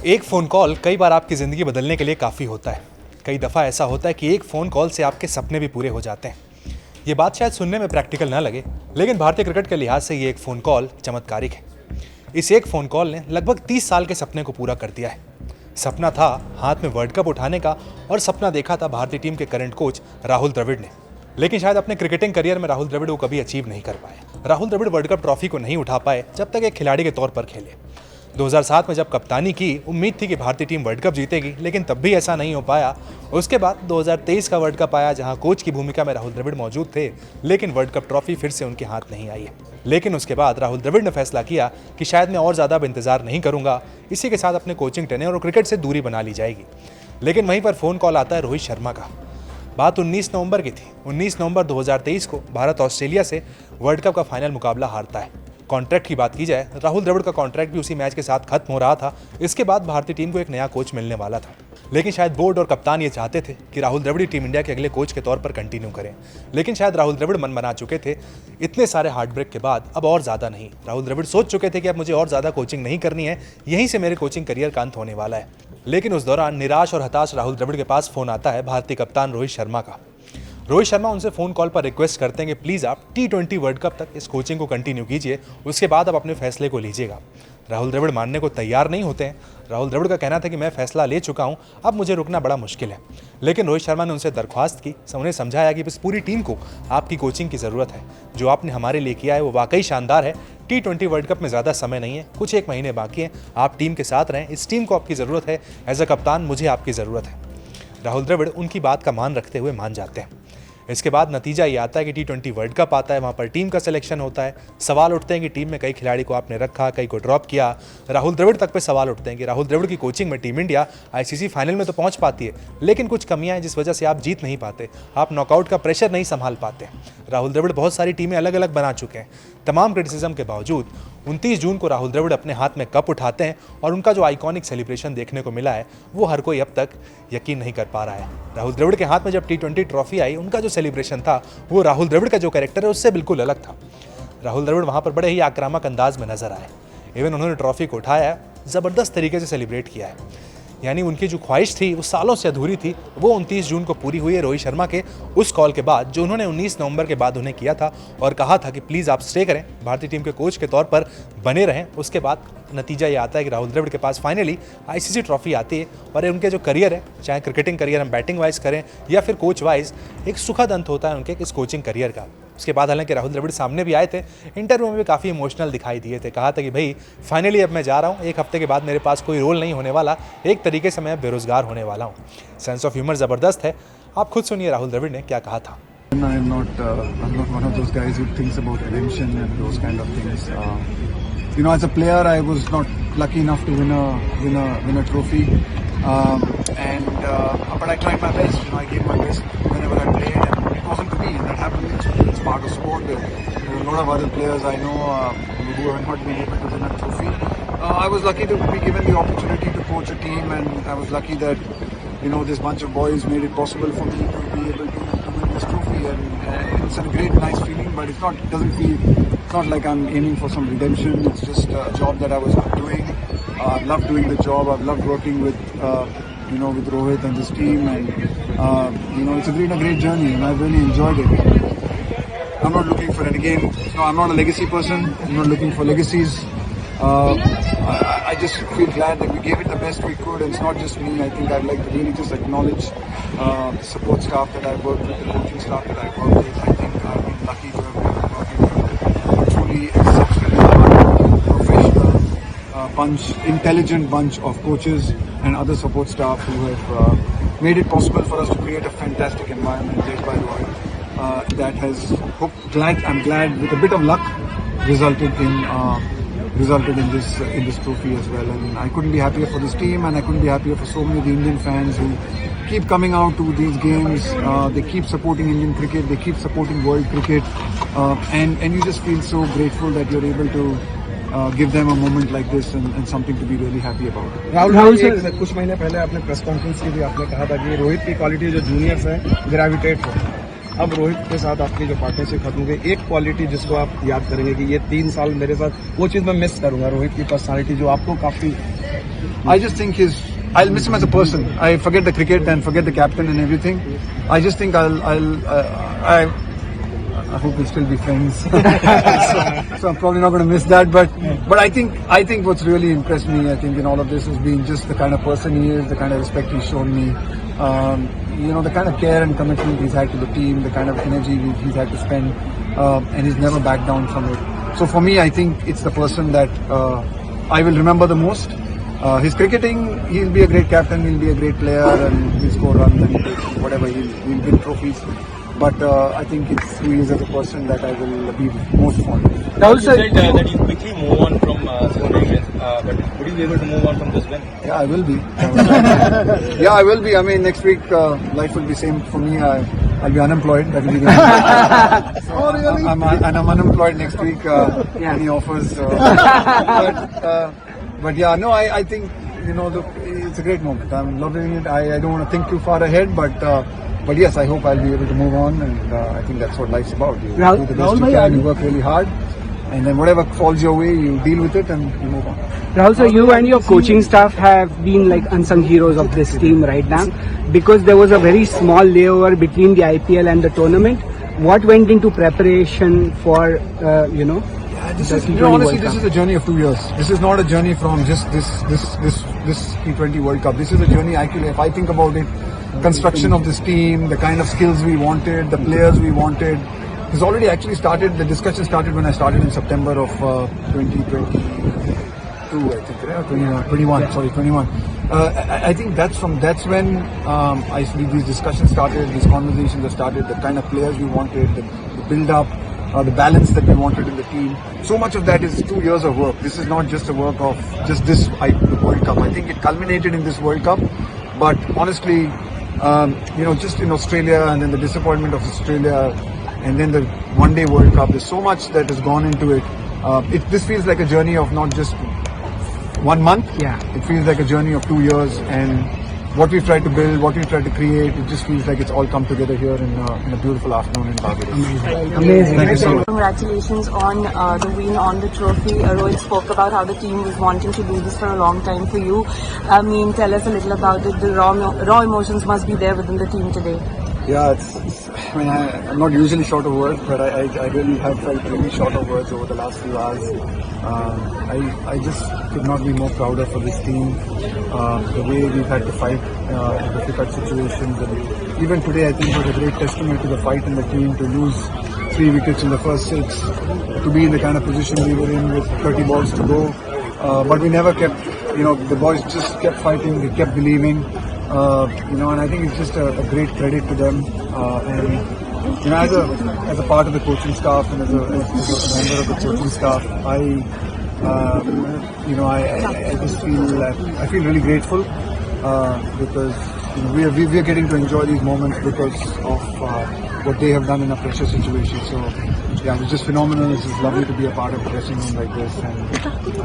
एक phone call कई बार आपकी ज़िंदगी बदलने के लिए काफ़ी होता है। कई दफ़ा ऐसा होता है कि एक फ़ोन कॉल से आपके सपने भी पूरे हो जाते हैं। ये बात शायद सुनने में प्रैक्टिकल ना लगे, लेकिन भारतीय क्रिकेट के लिहाज से ये एक फ़ोन कॉल चमत्कारिक है। इस एक फ़ोन कॉल ने लगभग 30 साल के सपने को पूरा कर दिया है। सपना था हाथ में वर्ल्ड कप उठाने का, और सपना देखा था भारतीय टीम के करंट कोच राहुल द्रविड़ ने। लेकिन शायद अपने क्रिकेटिंग करियर में राहुल द्रविड़ वो कभी अचीव नहीं कर पाए। Rahul Dravid world cup trophy को नहीं उठा पाए जब तक एक खिलाड़ी के तौर पर खेले। 2007 में जब कप्तानी की, उम्मीद थी कि भारतीय टीम वर्ल्ड कप जीतेगी, लेकिन तब भी ऐसा नहीं हो पाया। उसके बाद 2023 का वर्ल्ड कप आया, जहां कोच की भूमिका में राहुल द्रविड़ मौजूद थे, लेकिन वर्ल्ड कप ट्रॉफी फिर से उनके हाथ नहीं आई है। लेकिन उसके बाद राहुल द्रविड़ ने फैसला किया कि शायद मैं और ज़्यादा इंतजार नहीं करूंगा, इसी के साथ अपने कोचिंग टेन्योर और क्रिकेट से दूरी बना ली जाएगी। लेकिन वहीं पर फ़ोन कॉल आता है रोहित शर्मा का। बात 19 नवंबर की थी। 19 नवंबर 2023 को भारत ऑस्ट्रेलिया से वर्ल्ड कप का फाइनल मुकाबला हारता है। कॉन्ट्रैक्ट की बात की जाए, राहुल द्रविड़ का कॉन्ट्रैक्ट भी उसी मैच के साथ खत्म हो रहा था। इसके बाद भारतीय टीम को एक नया कोच मिलने वाला था, लेकिन शायद बोर्ड और कप्तान ये चाहते थे कि राहुल द्रविड़ टीम इंडिया के अगले कोच के तौर पर कंटिन्यू करें। लेकिन शायद राहुल द्रविड़ मन बना चुके थे, इतने सारे हार्ट ब्रेक के बाद अब और ज़्यादा नहीं। राहुल द्रविड़ सोच चुके थे कि अब मुझे और ज़्यादा कोचिंग नहीं करनी है, यहीं से मेरे कोचिंग करियर का अंत होने वाला है। लेकिन उस दौरान निराश और हताश राहुल द्रविड़ के पास फ़ोन आता है भारतीय कप्तान रोहित शर्मा का। रोहित शर्मा उनसे फ़ोन कॉल पर रिक्वेस्ट करते हैं कि प्लीज़ आप T20 वर्ल्ड कप तक इस कोचिंग को कंटिन्यू कीजिए, उसके बाद आप अपने फैसले को लीजिएगा। राहुल द्रविड़ मानने को तैयार नहीं होते हैं। राहुल द्रविड़ का कहना था कि मैं फैसला ले चुका हूं, अब मुझे रुकना बड़ा मुश्किल है। लेकिन रोहित शर्मा ने उनसे दरख्वास्त की, उन्हें समझाया कि इस पूरी टीम को आपकी कोचिंग की ज़रूरत है। जो आपने हमारे लिए किया है वो वाकई शानदार है। T20 वर्ल्ड कप में ज़्यादा समय नहीं है, कुछ एक महीने बाकी हैं। आप टीम के साथ रहें, इस टीम को आपकी ज़रूरत है। एज अ कप्तान मुझे आपकी ज़रूरत है। राहुल द्रविड़ उनकी बात का मान रखते हुए मान जाते हैं। इसके बाद नतीजा ये आता है कि T20 वर्ल्ड कप आता है, वहाँ पर टीम का सिलेक्शन होता है। सवाल उठते हैं कि टीम में कई खिलाड़ी को आपने रखा, कई को ड्रॉप किया। राहुल द्रविड़ तक पे सवाल उठते हैं कि राहुल द्रविड़ की कोचिंग में टीम इंडिया ICC फाइनल में तो पहुँच पाती है, लेकिन कुछ कमियां हैं जिस वजह से आप जीत नहीं पाते, आप नॉकआउट का प्रेशर नहीं संभाल पाते। राहुल द्रविड़ बहुत सारी टीमें अलग अलग बना चुके हैं। तमाम क्रिटिसिज्म के बावजूद 29 जून को राहुल द्रविड़ अपने हाथ में कप उठाते हैं, और उनका जो आइकॉनिक सेलिब्रेशन देखने को मिला है वो हर कोई अब तक यकीन नहीं कर पा रहा है। राहुल द्रविड़ के हाथ में जब T20 ट्रॉफी आई, उनका जो सेलिब्रेशन था वो राहुल द्रविड़ का जो कैरेक्टर है उससे बिल्कुल अलग था। राहुल द्रविड़ वहाँ पर बड़े ही आक्रामक अंदाज में नजर आए। इवन उन्होंने ट्रॉफी को उठाया, ज़बरदस्त तरीके से सेलिब्रेट किया है। यानी उनकी जो ख्वाहिश थी वो सालों से अधूरी थी, वो 29 जून को पूरी हुई है रोहित शर्मा के उस कॉल के बाद जो उन्होंने 19 नवंबर के बाद उन्हें किया था, और कहा था कि प्लीज़ आप स्टे करें, भारतीय टीम के कोच के तौर पर बने रहें। उसके बाद नतीजा ये आता है कि राहुल द्रविड़ के पास फाइनली ICC ट्रॉफी आती है, और उनके जो करियर है, चाहे क्रिकेटिंग करियर हम बैटिंग वाइज करें या फिर कोच वाइज, एक सुखद अंत होता है उनके इस कोचिंग करियर का। उसके बाद हालांकि राहुल द्रविड़ सामने भी आए थे, इंटरव्यू में भी काफ़ी इमोशनल दिखाई दिए थे। कहा था कि भाई फाइनली अब मैं जा रहा हूँ, एक हफ्ते के बाद मेरे पास कोई रोल नहीं होने वाला, एक तरीके से मैं बेरोजगार होने वाला हूँ। सेंस ऑफ ह्यूमर ज़बरदस्त है। आप खुद सुनिए राहुल द्रविड़ ने क्या कहा था। I'm not one of those guys who thinks about redemption and those kind of things. As a player, I was not lucky enough to win a trophy, but I tried my best. I gave my best whenever I played, and it wasn't to be. That happened. It's part of sport. There are a lot of other players I know who have not been able to win a trophy. I was lucky to be given the opportunity to coach a team, and I was lucky that this bunch of boys made it possible for me to be able to win this trophy, and it's a great, nice feeling. But it's not like I'm aiming for some redemption. It's just a job that I was doing. I love doing the job. I've loved working with with Rohit and this team, and it's been a great journey, and I've really enjoyed it. I'm not looking for it again. No, I'm not a legacy person. I'm not looking for legacies. I just feel glad that we gave it the best we could, and it's not just me. I think I'd like to really just acknowledge the support staff that I've worked with, the coaching staff that I've worked with. I think I've been lucky to have been working with a truly exceptional, professional bunch, intelligent bunch of coaches and other support staff who have made it possible for us to create a fantastic environment led by Rohit that has, I'm glad, with a bit of luck, resulted in this trophy as well. And I couldn't be happier for this team, and I couldn't be happier for so many of the Indian fans who keep coming out to these games. They keep supporting Indian cricket, they keep supporting world cricket, and you just feel so grateful that you're able to give them a moment like this and something to be really happy about. Rahul sir, कुछ महीने पहले आपने press conference की भी आपने कहा था कि रोहित की क्वालिटी जो जूनियर्स है ग्रेविटेट हो। अब रोहित के साथ आपकी जो पार्टनरशिप खत्म हो गई, एक क्वालिटी जिसको आप याद करेंगे कि ये 3 साल मेरे साथ, वो चीज़ मैं मिस करूंगा, रोहित की पर्सनालिटी जो आपको काफ़ी I just think I'll miss him as a person. I forget the cricket and forget the captain and everything. I just think I hope we'll still be friends. so I'm probably not going to miss that. But I think what's really impressed me, I think in all of this has been just the kind of person he is, the kind of respect he's shown me. The kind of care and commitment he's had to the team, the kind of energy he's had to spend, and he's never backed down from it. So for me, I think it's the person that I will remember the most. His cricketing, he'll be a great captain, he'll be a great player, and he'll score runs and whatever, he'll win trophies. But I think it's who he is as a person that I will be most fond of. Rahul said that you quickly move on from Suren, but would you be able to move on from this win? Yeah, I will be. Yeah, I will be. I mean, next week life will be same for me. I'll be unemployed. That will be I'm unemployed next week. Any offers? But yeah, no, I think it's a great moment. I'm loving it. I don't want to think too far ahead, but yes, I hope I'll be able to move on, and I think that's what life's about. You do the best you can, you work really hard, and then whatever falls your way, you deal with it and you move on. Rahul, so you and your coaching staff have been like unsung heroes of this team right now, because there was a very small layover between the IPL and the tournament. What went into preparation for, This is, honestly, this is a journey of 2 years. This is not a journey from just this T20 World Cup. This is a journey, actually, if I think about it, construction of this team, the kind of skills we wanted, the players we wanted. It's already actually started, the discussion started when I started in September of 2022, I think, right? 21. I think that's when these discussions started, these conversations have started, the kind of players we wanted, the build-up, the balance that we wanted in the team. So much of that is 2 years of work. This is not just a work of just the World Cup. I think it culminated in this World Cup, but honestly, just in Australia and then the disappointment of Australia and then the one-day World Cup, there's so much that has gone into it. This feels like a journey of not just 1 month. Yeah. It feels like a journey of 2 years, and what we've tried to build, what we've tried to create, it just feels like it's all come together here in a beautiful afternoon in Barbados. Amazing. Thank you so much. Congratulations on the win, on the trophy. Rohit spoke about how the team was wanting to do this for a long time for you. I mean, tell us a little about it. The raw emotions must be there within the team today. Yeah, I'm not usually short of words, but I really have felt really short of words over the last few hours. I just could not be more prouder for this team. The way we've had to fight in difficult situations, and even today I think was a great testament to the fight in the team, to lose 3 wickets in the first 6, to be in the kind of position we were in with 30 balls to go. But we never kept, the boys just kept fighting, they kept believing. And I think it's just a great credit to them. As a part of the coaching staff and as a member of the coaching staff, I feel really grateful because we are getting to enjoy these moments because of what they have done in a pressure situation. So yeah, it's just phenomenal. It's just lovely to be a part of a dressing room like this, and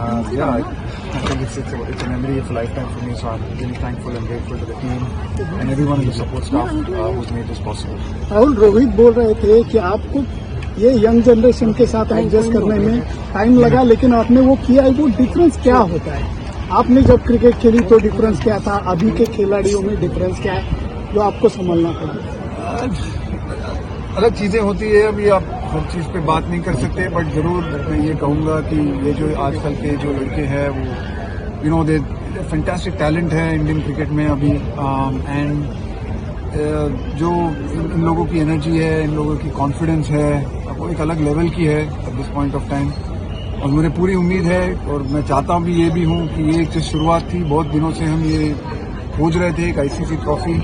I think it's a memory of a lifetime for me. So I'm really thankful and grateful to the team and everyone in the support staff who's made this possible. Rahul, Rohit बोल रहे थे कि आपको ये young generation के साथ adjust करने में टाइम लगा, लेकिन आपने वो किया है। वो डिफरेंस क्या होता है? आपने जब क्रिकेट खेली तो डिफरेंस क्या था? अभी के खिलाड़ियों में डिफरेंस क्या है जो आपको संभालना पड़ा? अलग चीजें होती है, अभी आप हर चीज पे बात नहीं कर सकते, बट जरूर मैं ये कहूँगा कि ये जो आजकल के जो लड़के हैं वो दे फैंटास्टिक टैलेंट है इंडियन क्रिकेट में अभी, एंड जो इन लोगों की एनर्जी है, इन लोगों की कॉन्फिडेंस है, वो एक अलग लेवल की है at this point of time. और मुझे पूरी उम्मीद है और मैं चाहता भी ये भी हूँ कि ये एक शुरुआत थी। बहुत दिनों से हम ये खोज रहे थे एक आईसीसी ट्रॉफी,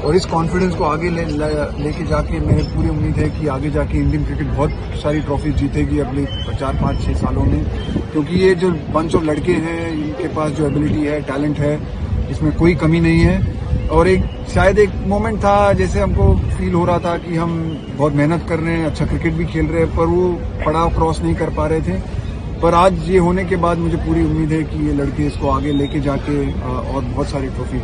और इस कॉन्फिडेंस को आगे लेके जाके मेरी पूरी उम्मीद है कि आगे जाके इंडियन क्रिकेट बहुत सारी ट्रॉफी जीतेगी अगले 4, 5, 6 सालों में, क्योंकि ये जो बंच ऑफ लड़के हैं इनके पास जो एबिलिटी है, टैलेंट है, इसमें कोई कमी नहीं है। और शायद एक मोमेंट था जैसे हमको फील हो रहा था कि हम बहुत मेहनत कर रहे हैं, अच्छा क्रिकेट भी खेल रहे हैं, पर वो पड़ाव क्रॉस नहीं कर पा रहे थे। पर आज ये होने के बाद मुझे पूरी उम्मीद है कि ये लड़के इसको आगे लेके जाके और बहुत सारी ट्रॉफी